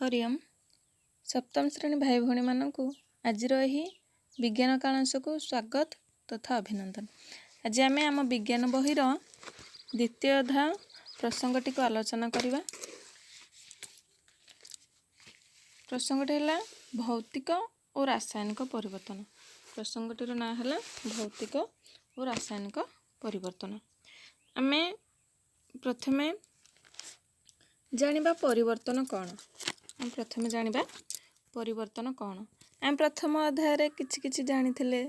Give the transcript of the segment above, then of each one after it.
हरिओम सप्तम श्रेणी भाई भौणी मानकु आजिर एही विज्ञान कालांशକୁ स्वागत तथा अभिनंदन। आज आम आम विज्ञान बहिर द्वितीय अध्याय प्रसंगटी को आलोचना करवा। प्रसंगटी है भौतिक और रासायनिक परिवर्तन। प्रसंगटीर ना है भौतिक और रासायनिक परिवर्तन। आमे प्रथमे जानिबा परिवर्तन कौन। हम प्रथमे जानिबा परिवर्तन कौन। हम प्रथम अध्याय किछि किछि जानिथिले।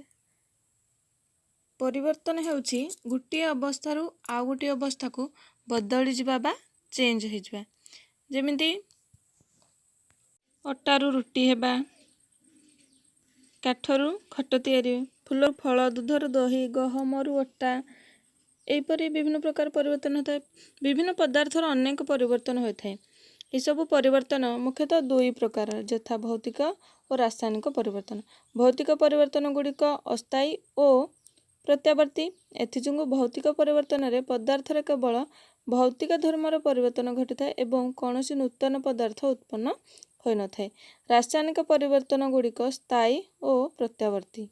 परिवर्तन हेउछि गोटे अवस्था आउ गोटे अवस्था को बदली जिबा बा चेंज हो जिबा। जेमिति अटारू रुटी हेबा, काठरू खट तैयारी, फूल फल दूधर दही, गहमरू अटा, एपरी विभिन्न प्रकार परिवर्तन होता है। विभिन्न पदार्थर अनेक परिवर्तन होता है। ये सब परिवर्तन मुख्यतः दुई प्रकार यथा भौतिक और रासायनिक परिवर्तन। भौतिक परिवर्तन गुड़िक अस्थायी और प्रत्यावर्ती। एथिजों भौतिक परिवर्तन रे पदार्थर केवल भौतिक धर्मर परिवर्तन घटी था एवं कौनसी नूतन पदार्थ उत्पन्न होई न थाए। रासायनिक परिवर्तन गुड़िक स्थायी और प्रत्यावर्ती।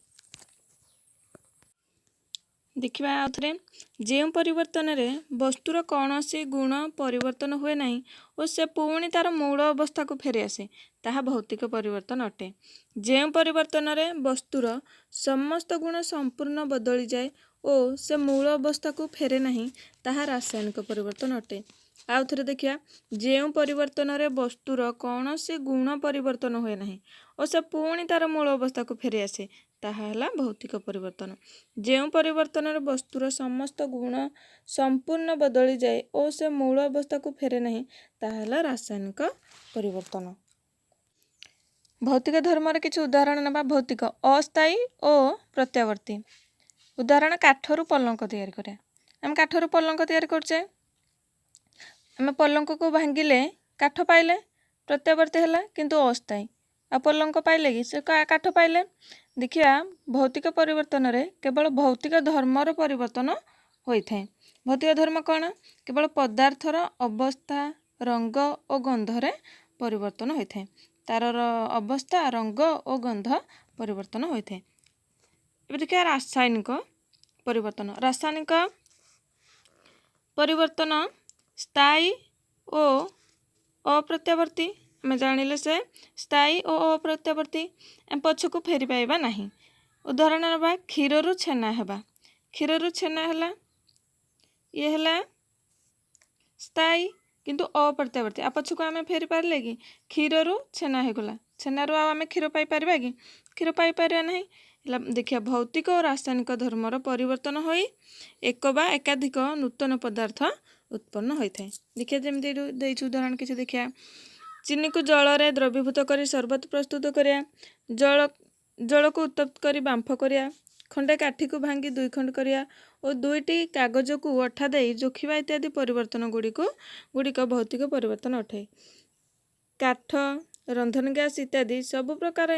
देखिबा आउथरे जेउ परिवर्तन रे वस्तुर कौनसी गुण परिवर्तन हुए नहीं और से पुणी तार मूल अवस्था को फेरी आसे ताहा भौतिक परिवर्तन अटे। जेउ परिवर्तन रे वस्तुर समस्त गुण संपूर्ण बदली जाए और से मूल अवस्था को फेरे नहीं ताहा रासायनिक परिवर्तन अटे। आउथरे देखिया जेउ परिवर्तन रे वस्तुर कौनसी गुण परिवर्तन हुए नहीं और से पुणी तार मूल अवस्था को फेरी आसे ताहा हला भौतिक परिवर्तन। जेउ परिवर्तन रे वस्तुर समस्त गुण संपूर्ण बदली जाए और से मूल अवस्था को फेरे नहीं ताहा हला रासायनिक परिवर्तन। भौतिक धर्मर किछि उदाहरण नेबा। भौतिक अस्थायी और प्रत्यावर्ती। उदाहरण काठरू पलंक तैयारी करिया। हम काठरू पलंक तैयारी करछे। हम पलंक को भांगिले काठ पाइले प्रत्यावर्ती हला किंतु अस्थायी। आ पलंक पाइले कि से काठ पाइले। देखिया भौतिक परिवर्तन रे केवल भौतिक धर्मर परिवर्तन होइथाए। भौतिक धर्म कौन केवल पदार्थर अवस्था रंग और गंधरे परिवर्तन होइथाए। तार अवस्था रंग और गंध परिवर्तन होइथाए। एबे देखिया रासायनिक परिवर्तन। रासायनिक परिवर्तन स्थायी और अप्रत्यावर्ती। मैं जानिले से स्थायी और अप्रत्यावर्ती एम पछकु फेरी पाइबा नहीं। उदाहरण नेबा क्षीररू छेना हेबा। क्षीररू छेना हला ये हला स्थायी किंतु अप्रत्यावर्ती। आ पछकु आमे फेरी पारले कि क्षीररू छेना हे गला। छेनारू आमे क्षीर पाई पारिबा कि क्षीर पाई पारिबा नहीं। देखिया भौतिक और रासायनिक धर्मर परिवर्तन होई एक बा एकाधिक नूतन पदार्थ उत्पन्न होइथाए। देखिया जेमति देइछु उदाहरण किछि देखिया चीनी को जल रे द्रवीभूत करी शरबत प्रस्तुत करिया, जल को उत्तप्त करी बांफ करिया, खंडे काठी को भांगी दुई खंड करिया और दुईटी कागज को अठा देई जोखिबा इत्यादि परिवर्तन गुड़िक भौतिक परिवर्तन अटे। काठ रंधन गैस इत्यादि सब प्रकार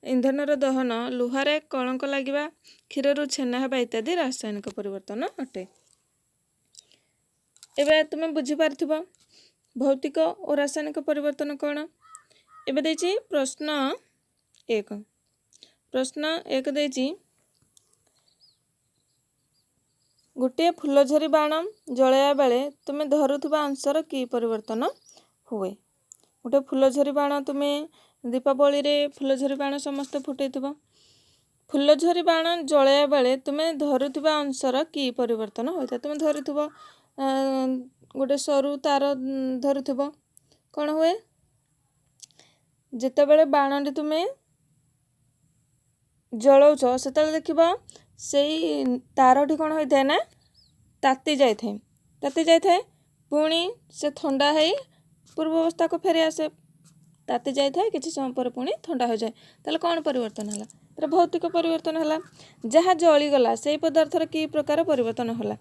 इंधनर दहन लुहारे कलंक लागिबा क्षीररू छेना हेबा इत्यादि रासायनिक परिवर्तन अटे। एबे तुमे बुझी पारथिबो भौतिक और रासायनिक परिवर्तन कौन। एबे देछि प्रश्न एक देछि गोटे फूलझरी बाण जलाया बेले तुमे धरुथुबा अंशर की परिवर्तन हुए। गोटे फूलझरी बाण तुमे दीपावली रे फूलझरी बाण समस्त फुटेइथुबो। फूलझरी बाण जलाया बेले तुमे धरुथुबा अंशर की परिवर्तन होइता। तुमे धरुथुबो गोटे सरू तार धरुथुबो कौन हुए जेते बेले बाणटी तुमे जलाउछ सेतेले देखिबा सेई तारटी कौन होइथाए ना ताती जाइथाए पुणी से ठंडा हेई पूर्व अवस्था को फेरी आसे। ताती जाइथाए किछि समय पर पुणी ठंडा हो जाए ताले कौन परिवर्तन हला तर भौतिक परिवर्तन हला। जहाँ जली गला सेई पदार्थर की प्रकार परिवर्तन हला।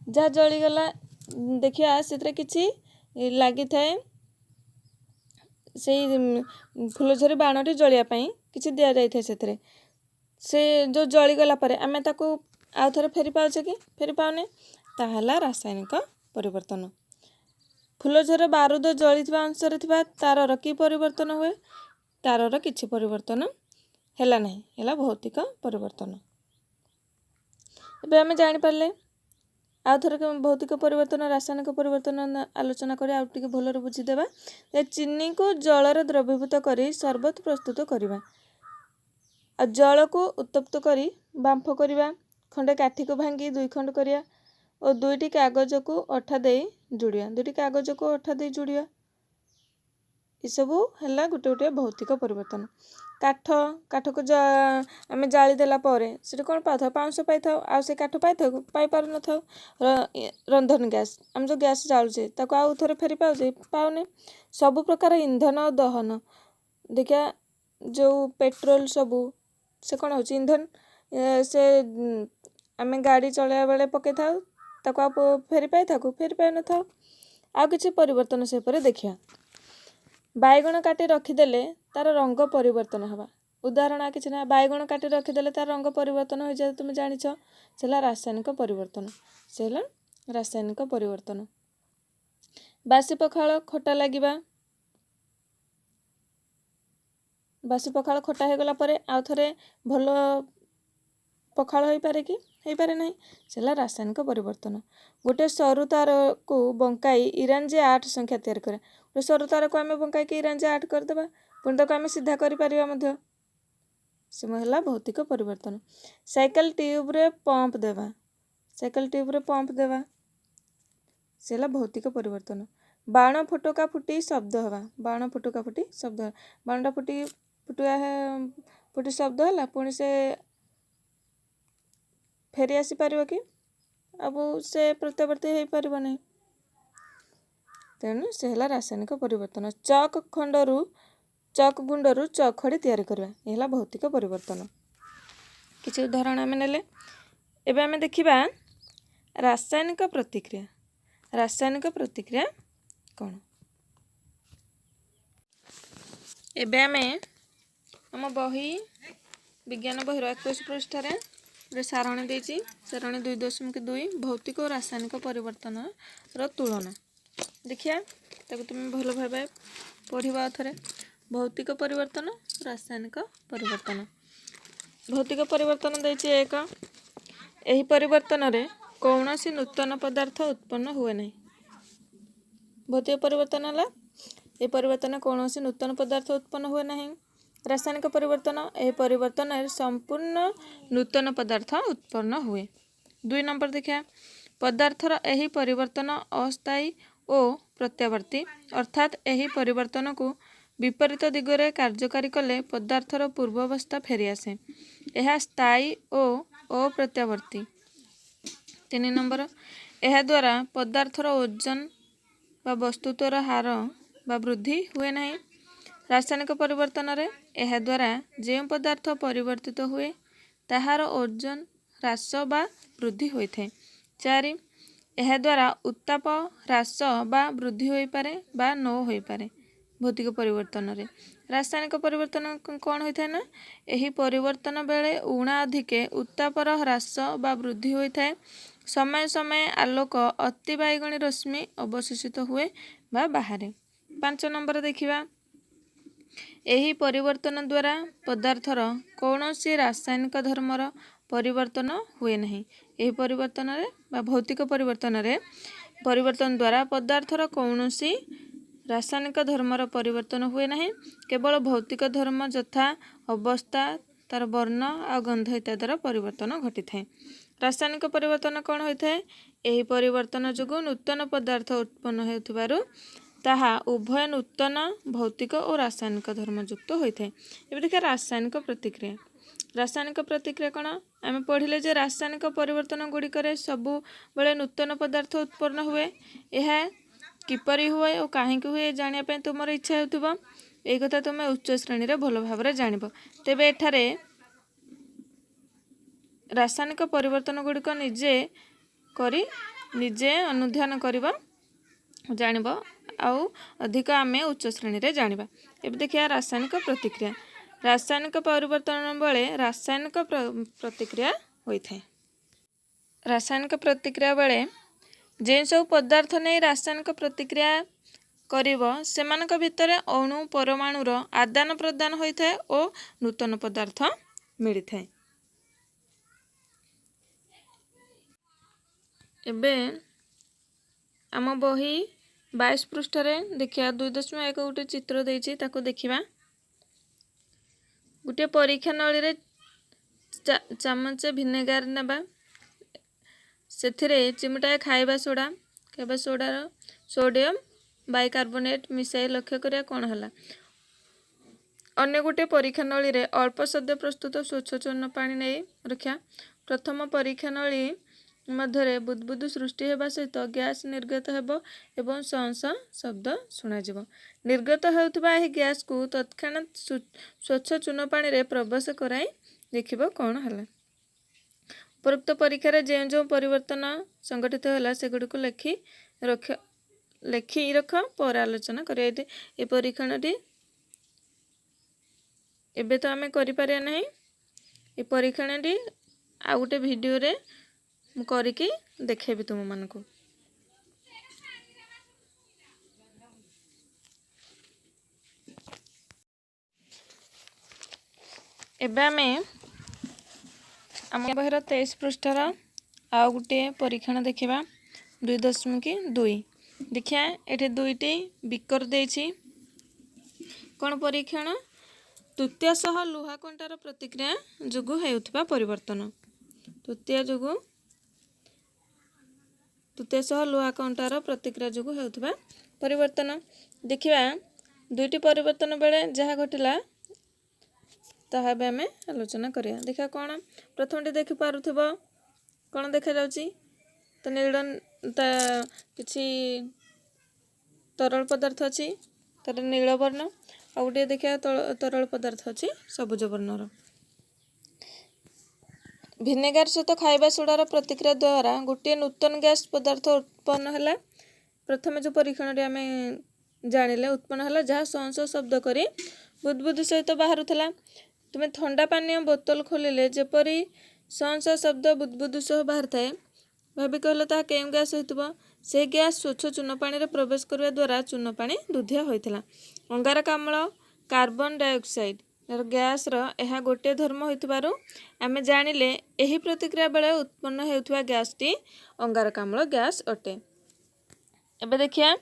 जहाँ जली गला देखिया सेतरे किछि लागी थाए से फूलझरी बाणटी जलिया पई किछि दिया जाई थाए। सेतरे से जो जली गला परे आमे ताको आउ थरे फेरी पाउछे कि फेरी पाउने ताहला रासायनिक परिवर्तन। ଫୁଲଝର ବାରୁଦ ଜଳିଥିବା अंशରେ थिबा तारर कि परिवर्तन हुए तारर किछि परिवर्तन हैला नहीं हैला भौतिक परिवर्तन। एबे आमे जानि पारले आउ थोर भौतिक परिवर्तन रासायनिक परिवर्तन आलोचना करी आउ टिके भलरे बुझी देबा। चीनी को जलर द्रवीभूत करी शरबत प्रस्तुत करिबा आ जल को उत्तप्त करी बांफ करिबा खंडे काठी को भांगी 2 खंड करिया और 2टी कागज को अठा दे जोड़िया 2टी कागज को अठा दे जोड़िया ये सबू है गोटे गोटे भौतिक परिवर्तन। काठ काठ को आम जाली देला से कौन पाऊ पाउंश पाई आ से काठ पाई पार न था रंधन गैस आम जो गैस जालुचे ताको आउ थे फेरी पाऊे पाऊने सब प्रकार इंधन और दहन देखिया जो पेट्रोल सबू से कौन हो इंधन से आम गाड़ी चलैया बेले पकई था आ फेरी पाई न था आ किसी परिवर्तन से पर देखिया बैगण काटी रखीदेले तार रंग परिवर्तन हवा उदाहरण आ कि ना बैगण काटी रखीदेले तार रंग परिवर्तन हो जाए तुम जान से रासायनिक परिवर्तन से रासायनिक परिवर्तन। बासी पखाल खटा लगिबा बासी पखाल खटा हो गला परे आउ थरे भल पखाल हो पारे कि हो पारे नहीं से रासायनिक परिवर्तन। गोटे सरु तार को बंकाई ईरान जे 8 संख्या तैयार करे गोटे सरु तार को आम बंकाई ईरान जे 8 करदेबा पुणी ताको आम सीधा कर से है भौतिक परिवर्तन। साइकेल ट्यूब रे पंप देवा साइकेल ट्यूब रे पंप देवा से भौतिक परिवर्तन। बाण फुटका फुटी शब्द हवा बाण फुटका फुटी शब्द बाणटा फुटी फुटुआ फुटी शब्द है पुणी से फेरी आसी पार कि अब से प्रत्यावर्ती हो पार नहीं तेणु से है रासायनिक परिवर्तन। चक खंडरू चक गुंडरू चखड़ी तैयारी करवा यह भौतिक परिवर्तन। किसी उदाहरण आम नेले एबे आम देखिबा रासायनिक प्रतिक्रिया कौन एबे आम आम बही विज्ञान बही 21 पृष्ठ सारणी देची सारणी 2.2 भौतिक और रासायनिक परिवर्तन तुलना देखिया ताको तुम भल भाव पढ़ा थे भौतिक परिवर्तन रासायनिक परिवर्तन। भौतिक परिवर्तन देची एक एही परिवर्तन रे कौनसी नूतन पदार्थ उत्पन्न हुए नहीं। भौतिक परिवर्तन है ये परिवर्तन कौनसी नूतन पदार्थ उत्पन्न हुए नहीं। रासायनिक परिवर्तन यह परिवर्तन संपूर्ण नूतन पदार्थ उत्पन्न हुए। 2 नंबर देखिए पदार्थर यही परिवर्तन अस्थायी और प्रत्यावर्ती अर्थात यही परिवर्तन को विपरीत दिगरे कार्यकारी कले पदार्थर पूर्वावस्था फेरी आसे यह स्थायी और अप्रत्यावर्ती। 3 नंबर यह द्वारा पदार्थर ओजन व वस्तुत्वर हार व वृद्धि हुए नहीं। रासायनिक परिवर्तन रे यह द्वारा जो पदार्थ परिवर्तित हुए ताहार ओजन ह्रास बा वृद्धि होता है। 4 यह द्वारा उत्ताप ह्रास बा वृद्धि हो पारे बा न हो पारे। भौतिक परिवर्तन रे रासायनिक परिवर्तन कौन होता है ना यही परिवर्तन बेले ऊणा अधिके उत्तापर ह्रास बा वृद्धि होता है। समय समय आलोक अति बैगणी रश्मि अवशोषित हुए बा बाहरे। 5 नंबर देखिबा यही परिवर्तन द्वारा पदार्थर कौनसी रासायनिक धर्मर परिवर्तन हुए नहीं। यही परिवर्तन रे बा भौतिक परिवर्तन रे परिवर्तन द्वारा पदार्थर कौनसी रासायनिक धर्मर परिवर्तन हुए नहीं केवल भौतिक धर्म यथा अवस्था तार वर्ण आ गंध इत्यादि परिवर्तन घटी थाए। रासायनिक परिवर्तन कौन होता है यही परिवर्तन जो नूतन पदार्थ उत्पन्न होथिबारु ताहा उभय नूतन भौतिक और रासायनिक धर्मयुक्त होता है। ये देखिए रासायनिक प्रतिक्रिया कौन आम पढ़िले जे रासायनिक परिवर्तन गुड़िक सबु बेले नूतन पदार्थ उत्पन्न हुए यह किपरि हुए और कहीं हुए जानापी तुम इच्छा हो यही कथा तुम उच्च श्रेणी रे भल भाव जान तेबे एठारे रासायनिक परिवर्तन गुड़िक निजे अनुध्यान करबा जानिब आउ अधिक आमे उच्च श्रेणी रे जानिबा। एबे देखिया रासायनिक परिवर्तन बेले रासायनिक प्रतिक्रिया होता है। रासायनिक प्रतिक्रिया बेले जे सब पदार्थ नहीं रासायनिक प्रतिक्रिया କରିବ ସେମାନଙ୍କ ଭିତରେ ଅଣୁ ପରମାଣୁର ଆଦାନ ପ୍ରଦାନ ହୋଇଥାଏ ଓ ନୂତନ ପଦାର୍ଥ ମିଳିଥାଏ। ଏବେ ଆମ ବହି 22 ପୃଷ୍ଠାରେ ଦେଖିବା 2.1 ଗୋଟେ ଚିତ୍ର ଦେଇଛି ତାକୁ ଦେଖିବା। गोटे परीक्षा नली चामच भिनेगार नेबा से चिमुटाए खाइबा सोडार सोडियम बाइकार्बोनेट मिसाई लक्ष्य करिया कौन है। अन्य गोटे परीक्षा नली अल्प सद्य प्रस्तुत स्वच्छ चूर्ण पानी नहीं रखा। प्रथम परीक्षा नली मध्य बुदबुद सृष्टि होगा सहित गैस निर्गत होब एवं संस शब्द शुणाଯିव। निर्गत होता गैस को तत्क्षणात स्वच्छ चूर्ण पानी रे प्रवेश कराई देखिब कौन है। उपरोक्त परीक्षा जो जो परिवर्तन संगठित होला सेगुड़ी लिखि रख पर आलोचना करिया। ये परीक्षणटी एबे तो आमे करि पारिया नहीं। ये परीक्षणटी आ गोटे वीडियो रे मु करिकी देखेबी तुम मानकु। एबे आमे आम बहिर 23 पृष्ठार आउ गोटे परीक्षण देखिबा 2.2 देखिया। एठे दुईटी बिकर देछि कौन परीक्षण तृतीय सह लुहा कंटार प्रतिक्रिया जोगु हेउथिबा परिवर्तन। तृतीय सह लुहा कंटार प्रतिक्रिया जोगु हेउथिबा परिवर्तन देखिबा। दुईटी परिवर्तन बेले जहा घटिला ताहा बे आमे आलोचना करिया। देखा कौन प्रथमटी देखि पारुथिबो कौन देखा जाउची तो नील किछि तरल पदार्थ अछि तर नील वर्ण आ गोटे देखिया तरल पदार्थ अछि सबुज वर्णर। भिनेगार सहित खाइबा सोडार प्रतिक्रिया द्वारा गोटे नूतन गैस पदार्थ उत्पन्न हैला। प्रथम जो परीक्षण आम जानिले उत्पन्न हैला जहाँ संस शब्द करी बुदबुद सहित बाहरुला। तुम्हें ठंडा पानी बोतल खोलिले जेपरी संस शब्द बुदबुद सह बाहर थाए भाभी कहले ता केउ गैस होइतबो। से गैस स्वच्छ चूर्ण पानी रे प्रवेश करने द्वारा चूर्ण पानी दुधिया होइतला। अंगारकाम्ल कार्बन डाइऑक्साइड गैस यह गोटे धर्म होइतबारु आमे जानिले एही प्रतिक्रिया बेले उत्पन्न हेउथुवा गैस टी अंगारकाम्ल गैस अटे। एबे देखिया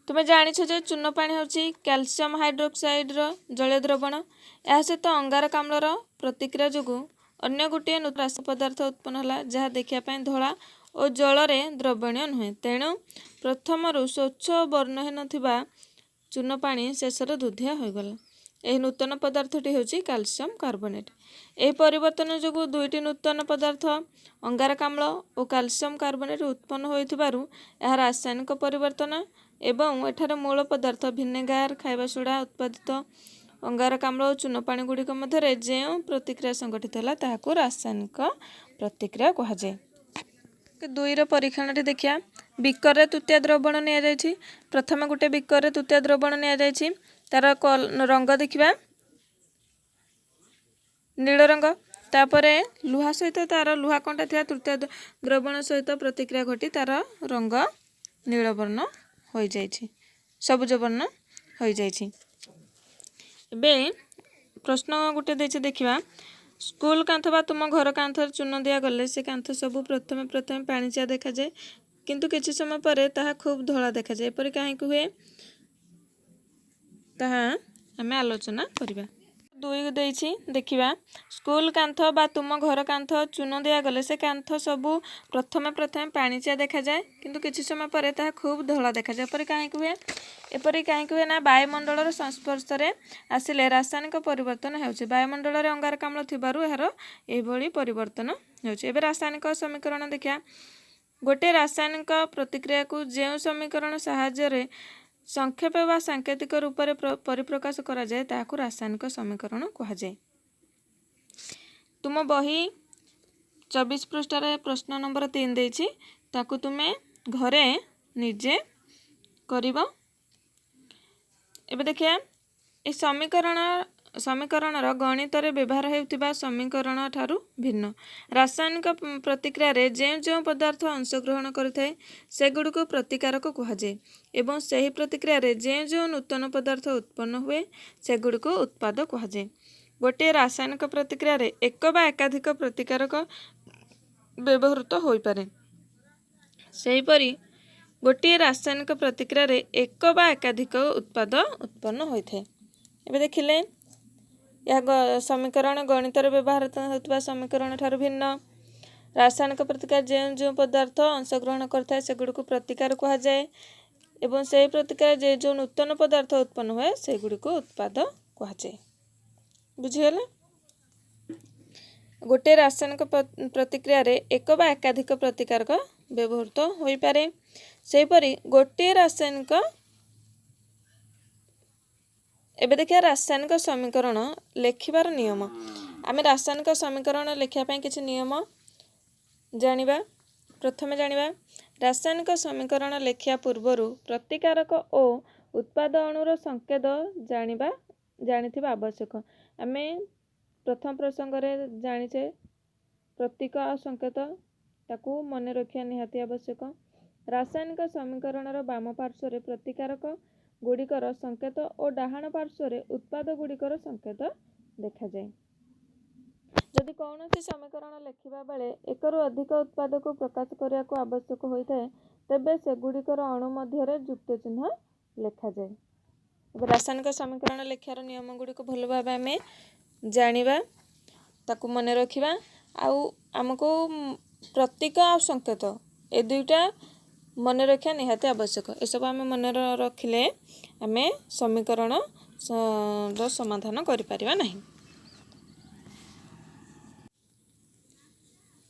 तुमे जानिछ जे चूर्ण पानी होची कैल्शियम हाइड्रोक्साइड रो जलीय द्रवण। यह सहित अंगारकाम्ल प्रतिक्रिया जोगु अन्य गोटे रासायनिक पदार्थ उत्पन्न होला जहाँ देखिया पाई धला और जल रे द्रवणीय नुहे। तेणु प्रथम स्वच्छ वर्णहीन थिबा चूर्ण पानी शेषर दुधिया होगला। यह नूतन पदार्थटी होची कैल्शियम कार्बोनेट। यह परिवर्तन जोगु दुईटी नूतन पदार्थ अंगारकाम्ल और कैल्शियम कार्बोनेट उत्पन्न होइथिबारु यह रासायनिक परिवर्तन एवं एठार मूल पदार्थ भिनेगार खाइबा सोडा उत्पादित अंगारकाम्ल और चूर्ण पानी गुड़िक मध्य जो प्रतिक्रिया संगठित है ताहाकु रासायनिक प्रतिक्रिया कहा जाए। दुईर परीक्षण देखिया। बिकर तृतीय द्रवण निया जायछि। प्रथम गोटे बिकर तृतीय द्रवण निया जायछि तार रंग देखिबा नील रंग। तापरे लुहा सहित तार लुहा कंटा थिया तृतीय द्रवण सहित प्रतिक्रिया घटी तार रंग नील वर्ण हो जायछि सबुज वर्ण हो जायछि। एबे प्रश्न गोटे देछि देखिबा। स्कूल कांथ बा तुम घर कांथ चूर्ण दिया गले से कांथ सब प्रथमे पानी चिया देखा जाए किंतु किछि समय पर ताहा खूब धला देखा जाए। पर काहे हुए ताहा आमे आलोचना करिबा। दुई देछि देखिबा। स्कूल कांथ बा तुम घर कांथ चूर्ण दिया गले से कांथ सब प्रथमे पानी चिया देखा जाए किंतु किछि समय पर ताहा खूब धला देखा जाए। पर काहे हुए एपरि काहे हुए ना वायुमंडल संस्पर्श रे आसिले रासायनिक परिवर्तन हेउछि। वायुमंडल रे अंगारकाम्ल थिबारु एहर एभली परिवर्तन हेउछि। एबे रासायनिक समीकरण देखिया। गोटे रासायनिक प्रतिक्रिया को जे समीकरण साहाय्य रे संक्षेप व सांकेतिक रूप में परिप्रकाश करा जाए ताहाकु रासायनिक समीकरण कहा जाए। तुम बही 24 पृष्ठार प्रश्न नंबर 3 देछि ताकु तुमे घरे निजे करिबो। एबे देखिया ए समीकरण समीकरणर गणित व्यवहार हेउथिबा समीकरण ठारू भिन्न। रासायनिक प्रतिक्रिया जो जो पदार्थ अंशग्रहण करिथाए सेगुड़िक प्रतिकारक कुहाଯାଏ एवं सही प्रतिक्रिया जो जो नूतन पदार्थ उत्पन्न हुए सेगुड़िक उत्पाद कुहाଯାଏ। गोटे रासायनिक प्रतिक्रिया एक बा एकाधिक प्रतिकारक व्यवहृत हो पारे। सेहीपरि गोटे रासायनिक प्रतिक्रिया एक बा एकाधिक उत्पाद उत्पन्न होइथे। एबे देखिले यह समीकरण गणित व्यवहार होता समीकरण ठारू भिन्न। रासायनिक प्रतिक्रिया जो जो पदार्थ अंशग्रहण करता सेगुड़िक प्रतिकार कुहाଯାଏ एवं से प्रतिक्रिया जो नूतन पदार्थ उत्पन्न हुए सेगुड़िक उत्पाद कुहाଯାଏ। बुझीगला। गोटे रासायनिक प्रतिक्रिया एक बा एकाधिक प्रतिकारक व्यवहृत हो पारे। सेहीपरि गोटे रासायनिक एबे देखिए रासायनिक समीकरण लेखिबार नियम। आमे रासायनिक समीकरण लेखिया किछि नियम जानिबा। प्रथमे जानिबा रासायनिक समीकरण लेखिया पूर्वरु प्रतिकारक ओ उत्पाद अणुर संकेत जानिथिबा आवश्यक। आमे प्रथम प्रसंग रे जानिछे प्रतीक आ संकेत ताकू मन रखिया निहाती आवश्यक। रासायनिक समीकरणर बाम पार्श्व रे प्रतिकारक गुड़िकर संकेत और डाहाण पार्श्व रे उत्पाद गुड़िकर संकेत देखा जाए। जदि कौनसी समीकरण लेखिबा बेले एकरु अधिक उत्पाद को प्रकाश करिया को आवश्यक होइथाए तेबे से गुड़िकर अणु मध्य युक्त चिन्ह लेखा जाए। अब रासायनिक समीकरण लेखियार नियम गुड़िक भल भाव आमे जानिबा ताकू मन रखिबा। आउ आमको प्रतीक आ संकेत ए दुईटा मन रखिया निहाती आवश्यक। ए सब आमे मन रखिले आमे समीकरण रो समाधान करि परिबा नहीं।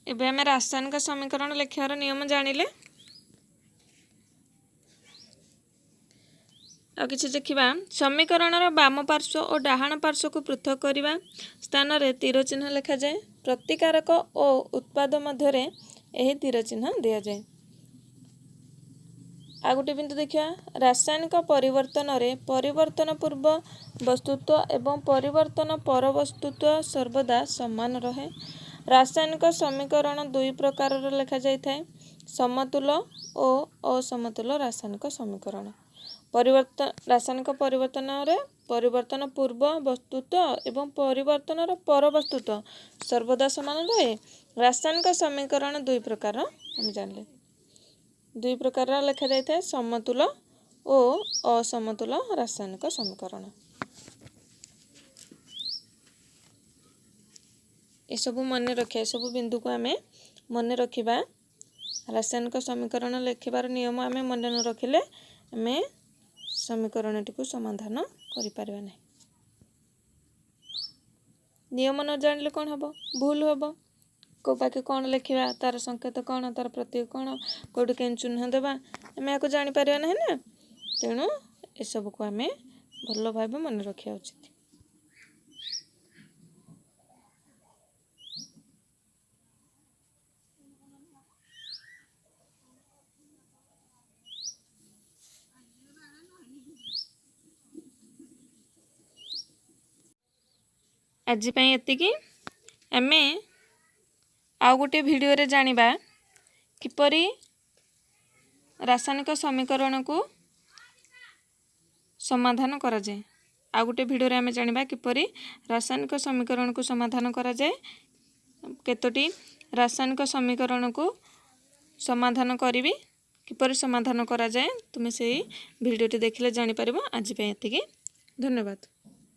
एबे आमे रासायनिक समीकरण लेखियार नियम जानिले। आ किछि देखिबा समीकरणर बाम पार्श्व और डाहाण पार्श्व को पृथक करिबा स्थान रे तीर चिन्ह लेखा जाए। प्रतिकारक और उत्पाद मध्य रे एही तीर चिन्ह दिया जाए। आ गोटे बिंदु देखिया रासायनिक परिवर्तन रे परिवर्तन पूर्व वस्तुत्व एवं परिवर्तन पर वस्तुत्व सर्वदा समान रहे। रासायनिक समीकरण दुई प्रकार लेखा जाय थाए समतुल और असमतुल रासायनिक समीकरण। रासायनिक परिवर्तन रे परिवर्तन पूर्व वस्तुत्व एवं परिवर्तन पर वस्तुत्व सर्वदा समान रहे। रासायनिक समीकरण दुई प्रकार हम जानले। दुई प्रकार लेखा जाय थाए समतुल और असमतुल रासायनिक समीकरण। ए सब मन रखिया सब बिंदु को आमे मन रखिबा। रासायनिक समीकरण लेखिबार नियम आमे मन न रखिले आमे समीकरण टी को समाधान करि पारिबा नै। नियम न जानले कोन हबो भूल हबो। को पाके कौन लिखा तार संकेत कौन तार प्रतीक कौन कौट के चिन्ह देवा आम या जानी पारिबा नहीं ना। तेणु ए सब को आमे भल भाव मन रखा उचित। आज पई एतिकी आमे आउ गोटे वीडियो रे जानिबा किपरि रासायनिक समीकरण को समाधान करा जाए। आउ गोटे वीडियो रे आमे जानिबा किपरि रासायनिक समीकरण को समाधान करा जाए। केतोटी रासायनिक समीकरण को समाधान करिवि किपरि समाधान करा जाए तुमे से वीडियो टी देखिले जानि परिबो। आज पई एतिकी धन्यवाद।